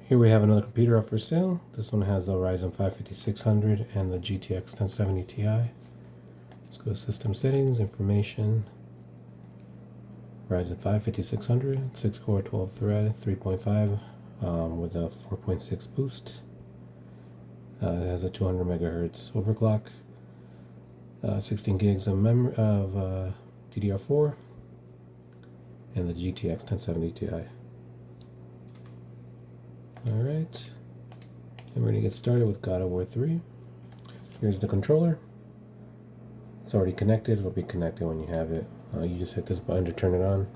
Here we have another computer up for sale. This one has the Ryzen 5 5600 and the GTX 1070 Ti. Let's go to System Settings, Information. Ryzen 5 5600, 6 core, 12 thread, 3.5 with a 4.6 boost. It has a 200 megahertz overclock, 16 gigs of DDR4, and the GTX 1070 Ti. Alright, and we're going to get started with God of War 3. Here's the controller. It's already connected. It'll be connected when you have it. You just hit this button to turn it on.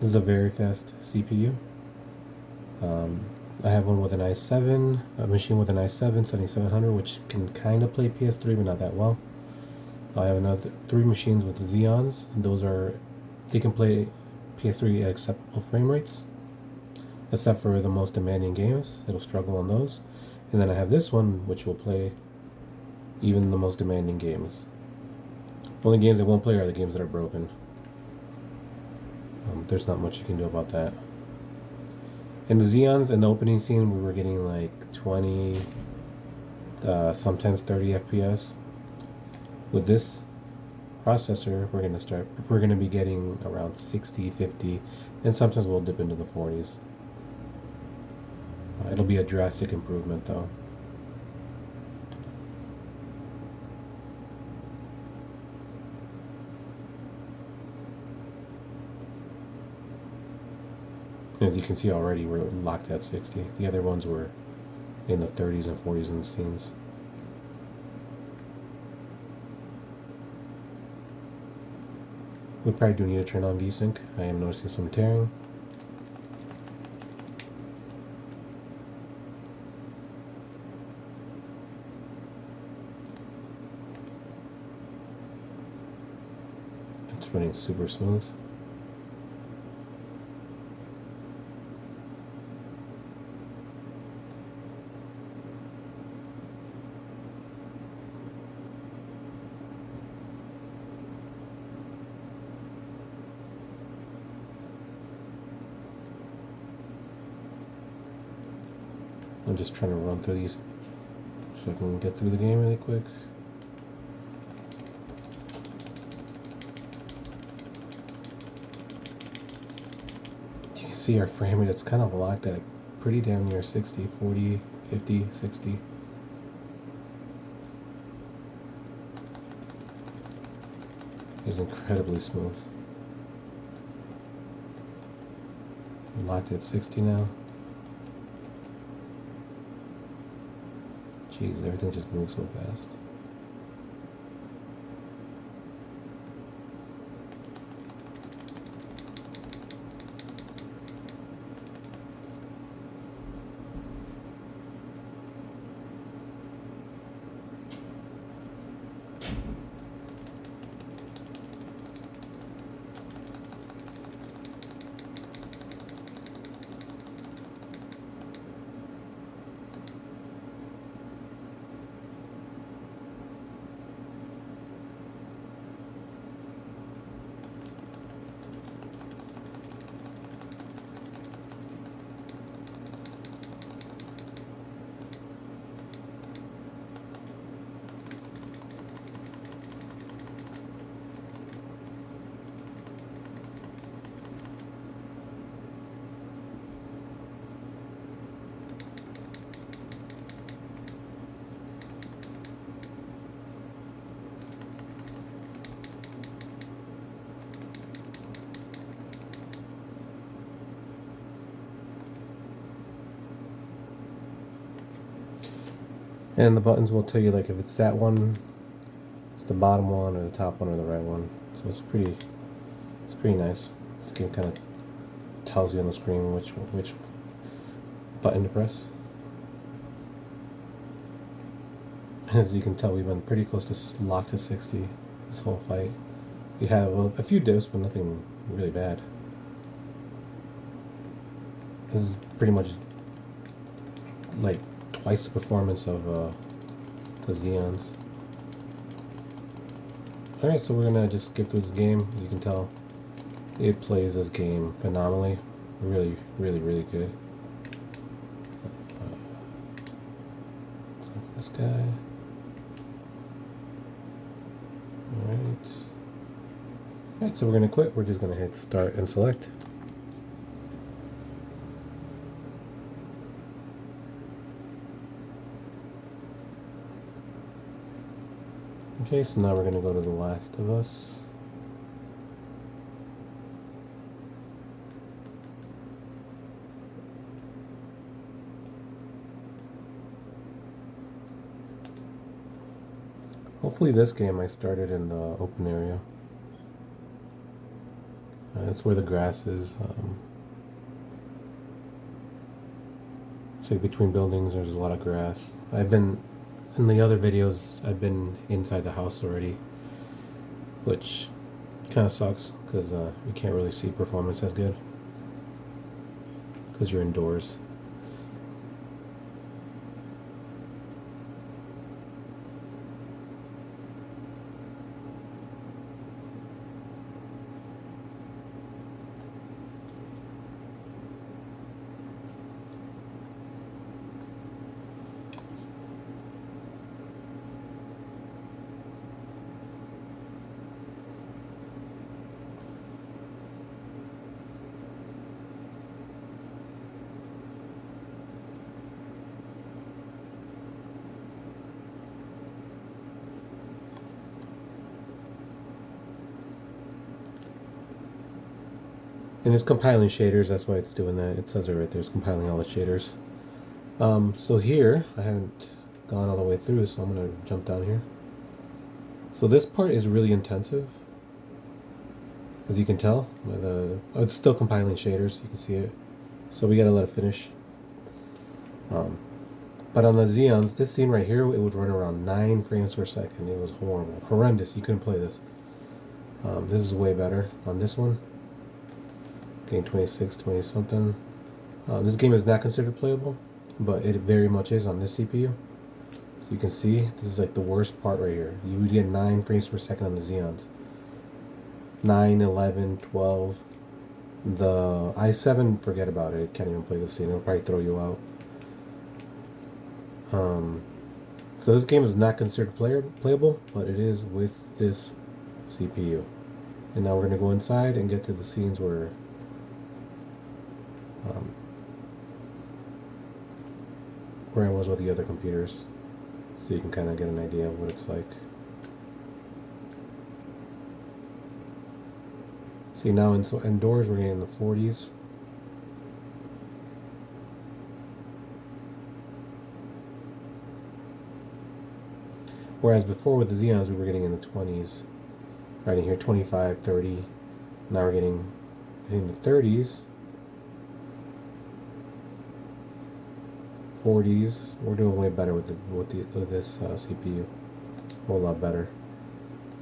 This is a very fast CPU. I have one with an i7, a machine with an i7 7700, which can kind of play PS3, but not that well. I have another 3 machines with Xeons, and they can play PS3 at acceptable frame rates, except for the most demanding games. It'll struggle on those. And then I have this one, which will play even the most demanding games. The only games it won't play are the games that are broken. There's not much you can do about that. In the Xeons, in the opening scene, we were getting like 20, sometimes 30 FPS. With this processor, we're going to be getting around 60, 50, and sometimes we'll dip into the 40s. It'll be a drastic improvement though. As you can see already, we're locked at 60. The other ones were in the 30s and 40s in the scenes. We probably do need to turn on VSync. I am noticing some tearing. It's running super smooth. I'm just trying to run through these so I can get through the game really quick. You can see our frame rate, it's kind of locked at pretty damn near 60, 40, 50, 60. It's incredibly smooth. I'm locked at 60 now. Jeez, everything just moves so fast. And the buttons will tell you like if it's that one, it's the bottom one, or the top one, or the right one. So it's pretty nice. This game kind of tells you on the screen which button to press. As you can tell, we've been pretty close to locked to 60 this whole fight. We have a few dips, but nothing really bad. This is pretty much like twice the performance of the Xeons. Alright, so we're gonna just skip through this game. As you can tell, It plays this game phenomenally. Really, really, really good. So this guy. Alright. Alright, so we're going to quit. We're just going to hit start and select. Okay, so now we're going to go to The Last of Us. Hopefully this game I started in the open area. That's where the grass is. It's like between buildings there's a lot of grass. I've been, in the other videos, I've been inside the house already, which kind of sucks because you can't really see performance as good because you're indoors. And it's compiling shaders, that's why it's doing that. It says it right there, it's compiling all the shaders. So here, I haven't gone all the way through, so I'm going to jump down here. So this part is really intensive, as you can tell. It's still compiling shaders, you can see it. So we got to let it finish. But on the Xeons, this scene right here, it would run around 9 frames per second. It was horrible, horrendous. You couldn't play this. This is way better on this one. Getting 26, 20 something. This game is not considered playable, but it very much is on this CPU. So you can see, this is like the worst part right here. You would get 9 frames per second on the Xeons. 9, 11, 12. The i7, forget about it. It can't even play this scene. It'll probably throw you out. So this game is not considered playable, but it is with this CPU. And now we're going to go inside and get to the scenes where I was with the other computers, so you can kind of get an idea of what it's like. See, now indoors we're getting in the 40s. Whereas before with the Xeons we were getting in the 20s. Right in here, 25, 30. Now we're getting in the 30s. 40s. We're doing way better with this CPU. A whole lot better.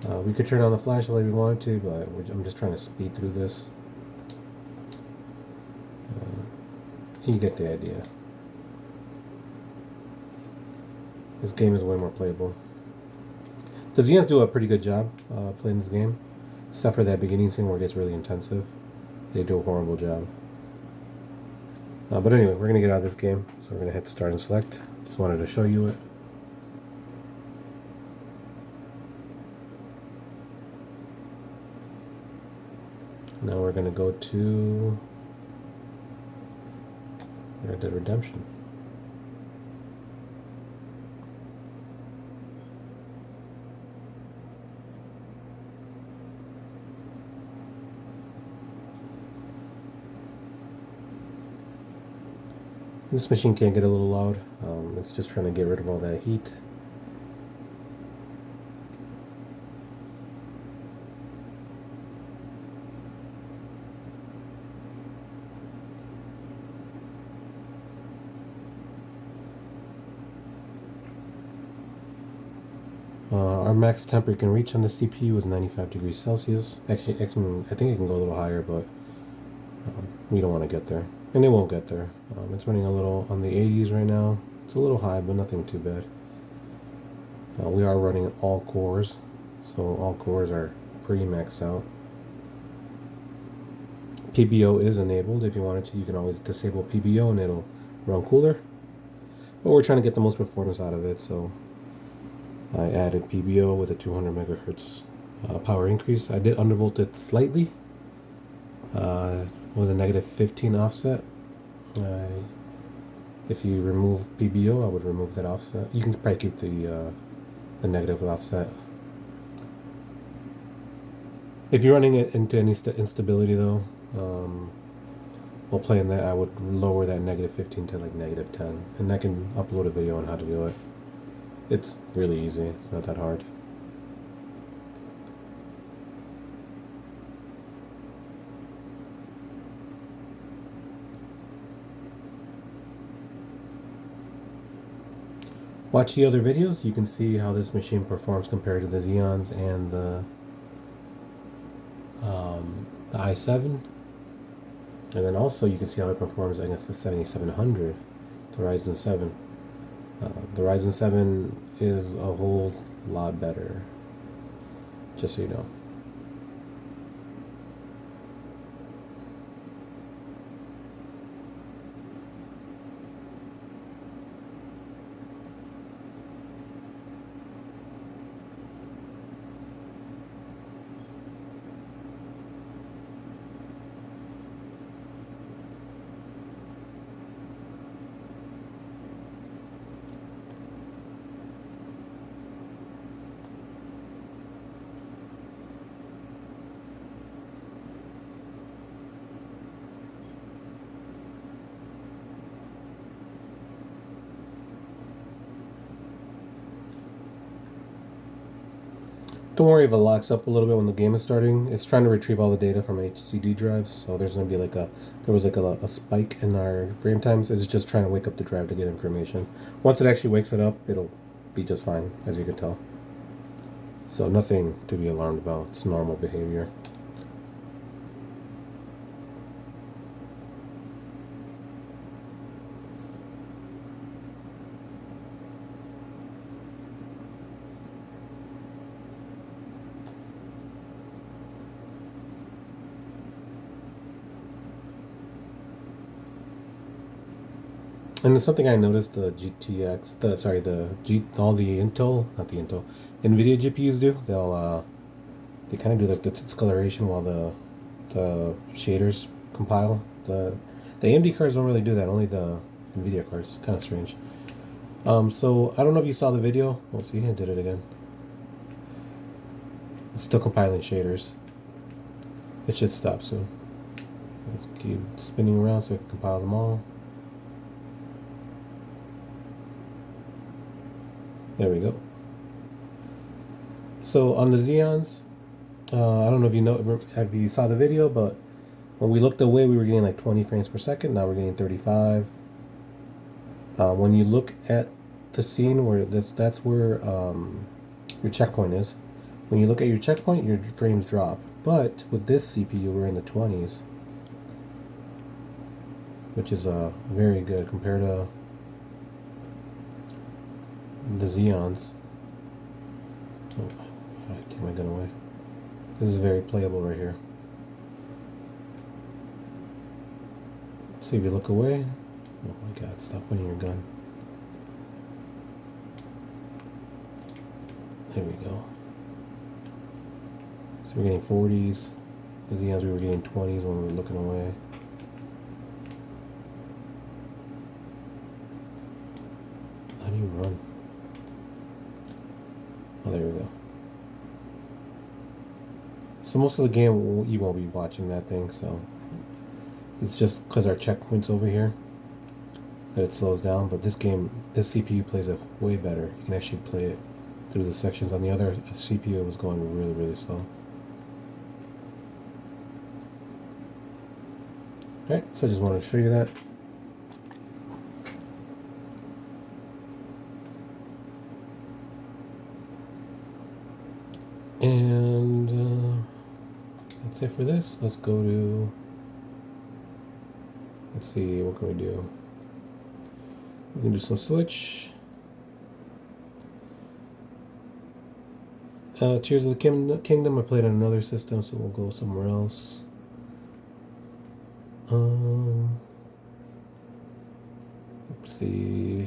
We could turn on the flashlight if we wanted to, but I'm just trying to speed through this. You get the idea. This game is way more playable. The Xeons do a pretty good job playing this game, except for that beginning scene where it gets really intensive. They do a horrible job. But anyway, we're going to get out of this game, so we're going to hit start and select. Just wanted to show you it. Now we're going to go to Red Dead Redemption. This machine can get a little loud. It's just trying to get rid of all that heat. Our max temp you can reach on the CPU is 95 degrees Celsius. Actually, I think it can go a little higher, but we don't want to get there. And it won't get there. It's running a little on the 80s right now. It's a little high, but nothing too bad. We are running all cores, so all cores are pretty maxed out. PBO is enabled. If you wanted to, you can always disable PBO and it'll run cooler. But we're trying to get the most performance out of it, so I added PBO with a 200 megahertz power increase. I did undervolt it slightly with a negative 15 offset. If you remove PBO, I would remove that offset. You can probably keep the negative offset. If you're running it into any instability though, while playing that, I would lower that negative 15 to like negative 10, and I can upload a video on how to do it. It's really easy. It's not that hard. Watch the other videos. You can see how this machine performs compared to the Xeons and the i7. And then also you can see how it performs against the 7700, the Ryzen 7. The Ryzen 7 is a whole lot better, just so you know. Don't worry if it locks up a little bit when the game is starting. It's trying to retrieve all the data from HDD drives, so there's going to be like there was like a spike in our frame times. It's just trying to wake up the drive to get information. Once it actually wakes it up, it'll be just fine, as you can tell. So nothing to be alarmed about. It's normal behavior. And it's something I noticed the all the Intel, not the Intel, NVIDIA GPUs do. They kind of do like the discoloration while the shaders compile. The AMD cards don't really do that. Only the NVIDIA cards. Kind of strange. So I don't know if you saw the video. We'll see. I did it again. It's still compiling shaders. It should stop soon. Let's keep spinning around so we can compile them all. There we go. So on the Xeons, I don't know if you saw the video, but when we looked away, we were getting like 20 frames per second. Now we're getting 35. When you look at the scene where that's where your checkpoint is. When you look at your checkpoint, your frames drop. But with this CPU, we're in the 20s, which is very good compared to the Xeons. Oh, I take my gun away. This is very playable right here. See if you look away. Oh my god, stop pointing your gun. There we go. So we're getting 40s. The Xeons we were getting 20s when we were looking away. How do you run? Oh, there we go. So most of the game you won't be watching that thing, so it's just because our checkpoint's over here that it slows down. But this CPU plays it way better. You can actually play it through the sections. On the other CPU, it was going really, really slow. Alright, so I just wanted to show you that. And that's it for this. Let's go to, let's see, what can we do? We can do some Switch. Tears of the Kingdom, I played on another system, so we'll go somewhere else. Let's see.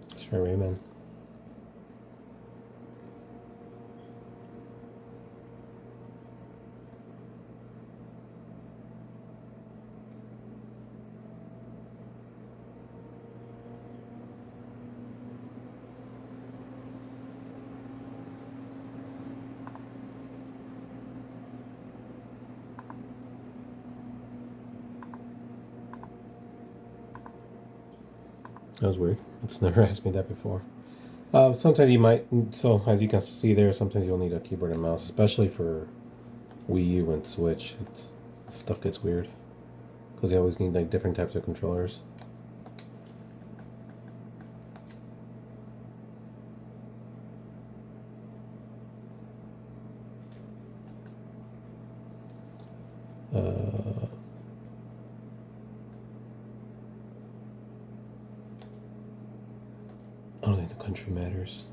Let's try Rayman. That was weird. It's never asked me that before. Sometimes you might, so as you can see there, sometimes you'll need a keyboard and mouse, especially for Wii U and Switch. Stuff gets weird because they always need like different types of controllers. I don't think the country matters.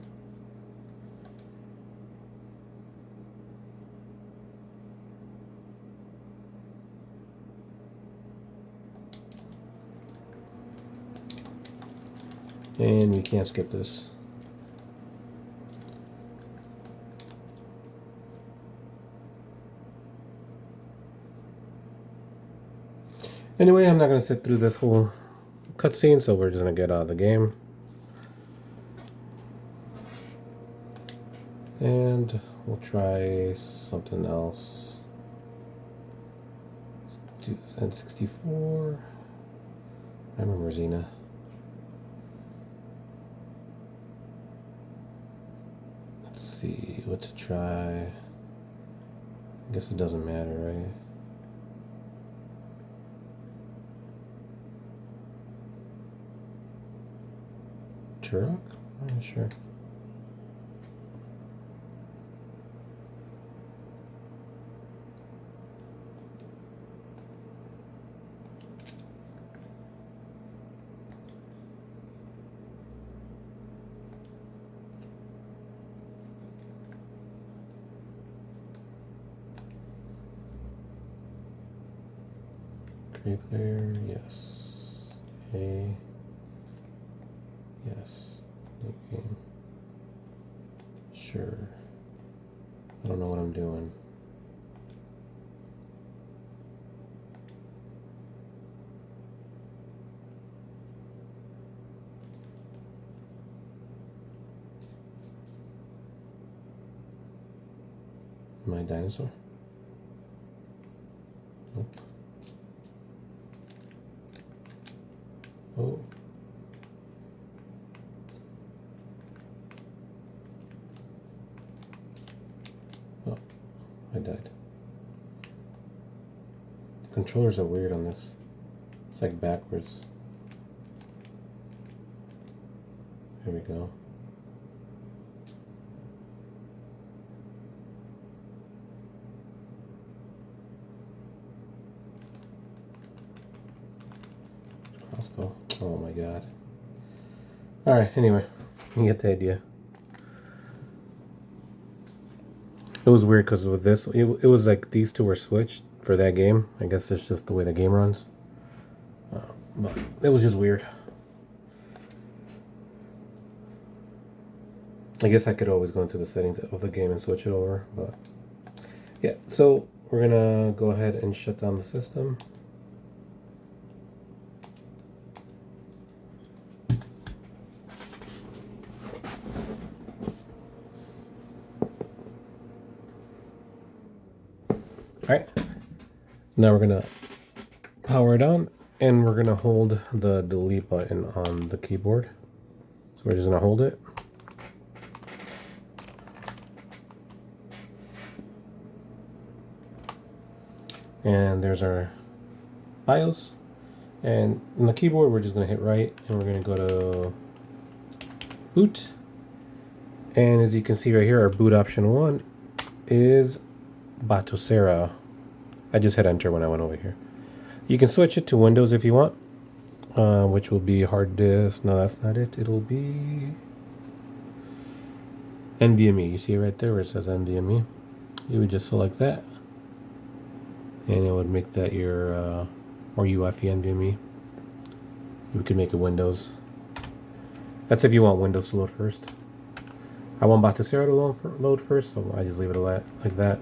And we can't skip this. Anyway, I'm not going to sit through this whole cutscene, so we're just going to get out of the game. And we'll try something else. Let's do N64. I remember Xena. Let's see what to try. I guess it doesn't matter, right? Turok? I'm not sure. Create player, yes. A, yes. New game. Sure. I don't know what I'm doing. Am I a dinosaur? Nope. Oh. Oh, I died. The controllers are weird on this. It's like backwards. There we go. Crossbow. Oh my god. Alright, anyway, you get the idea. It was weird because with this, it was like these two were switched for that game. I guess it's just the way the game runs. But it was just weird. I guess I could always go into the settings of the game and switch it over, but yeah. So we're gonna go ahead and shut down the system. Alright, now we're gonna power it on and we're gonna hold the delete button on the keyboard. So we're just gonna hold it. And there's our BIOS. And on the keyboard, we're just gonna hit right and we're gonna go to boot. And as you can see right here, our boot option 1 is Batocera. I just hit enter when I went over here. You can switch it to Windows if you want. which will be hard disk. No, that's not it. It'll be NVMe. You see it right there where it says NVMe. You would just select that, and it would make that your or UEFI NVMe. You could make it Windows. That's if you want Windows to load first. I want Batocera to load first, so I just leave it like that.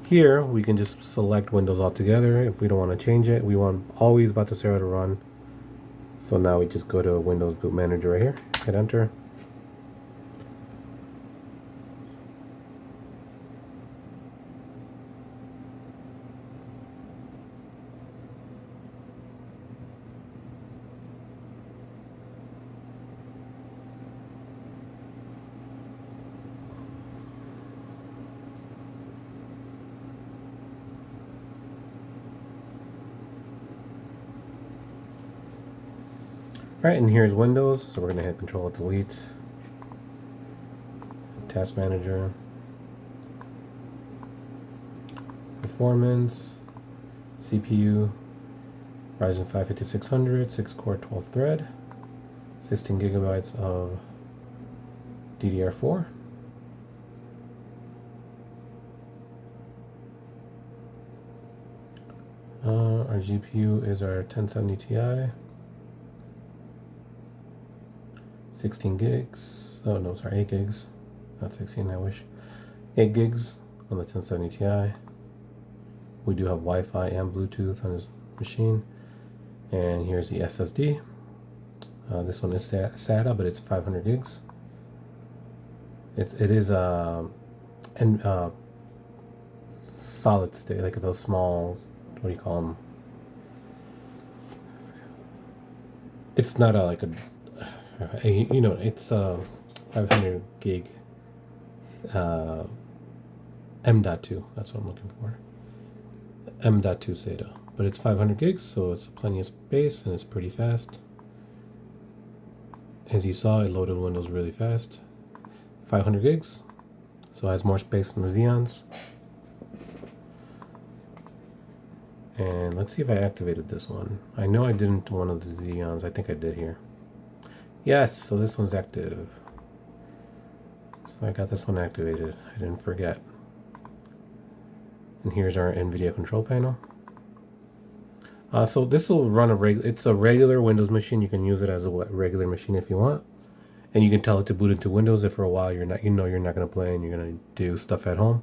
Here, we can just select Windows altogether. If we don't want to change it, we want always Batocera to run. So now we just go to Windows Boot Manager right here, hit enter. Alright, and here's Windows, so we're going to hit Control Delete, Task Manager, Performance, CPU, Ryzen 5 5600, 6-core 12-thread, 16 gigabytes of DDR4. Our GPU is our 1070 Ti. 16 gigs. Oh no, sorry, 8 gigs. Not 16, I wish. 8 gigs on the 1070 Ti. We do have Wi-Fi and Bluetooth on this machine. And here's the SSD. This one is SATA, but it's 500 gigs. It is solid state, like those small, what do you call them? It's not like a you know, it's 500 gig M.2. That's what I'm looking for. M.2 SATA, but it's 500 gigs, so it's plenty of space and it's pretty fast. As you saw, it loaded Windows really fast. 500 gigs, so it has more space than the Xeons. And let's see if I activated this one. I know I didn't one of the Xeons. I think I did here. Yes, so this one's active. So I got this one activated. I didn't forget. And here's our NVIDIA control panel. So this will run it's a regular Windows machine. You can use it as a regular machine if you want. And you can tell it to boot into Windows if for a while you're not going to play and you're going to do stuff at home.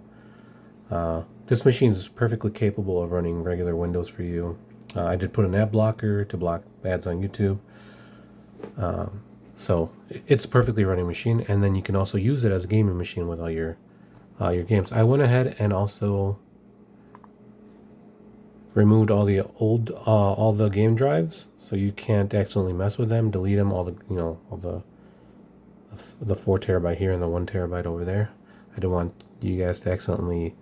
This machine is perfectly capable of running regular Windows for you. I did put an ad blocker to block ads on YouTube. So it's a perfectly running machine, and then you can also use it as a gaming machine with all your games. I went ahead and also removed all the old all the game drives, so you can't accidentally mess with them. Delete them, all the 4 terabyte here and the 1 terabyte over there. I don't want you guys to accidentally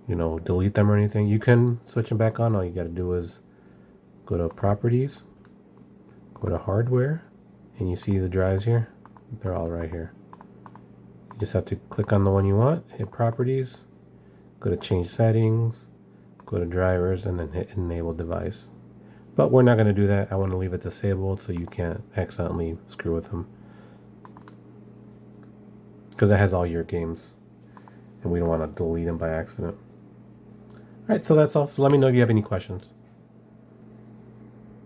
delete them or anything. You can switch them back on. All you got to do is go to Properties, go to Hardware, and you see the drives here. They're all right here. You just have to click on the one you want, hit Properties, go to Change Settings, go to Drivers, and then hit Enable Device. But we're not going to do that. I want to leave it disabled so you can't accidentally screw with them, because it has all your games and we don't want to delete them by accident. All right, so that's all. So let me know if you have any questions.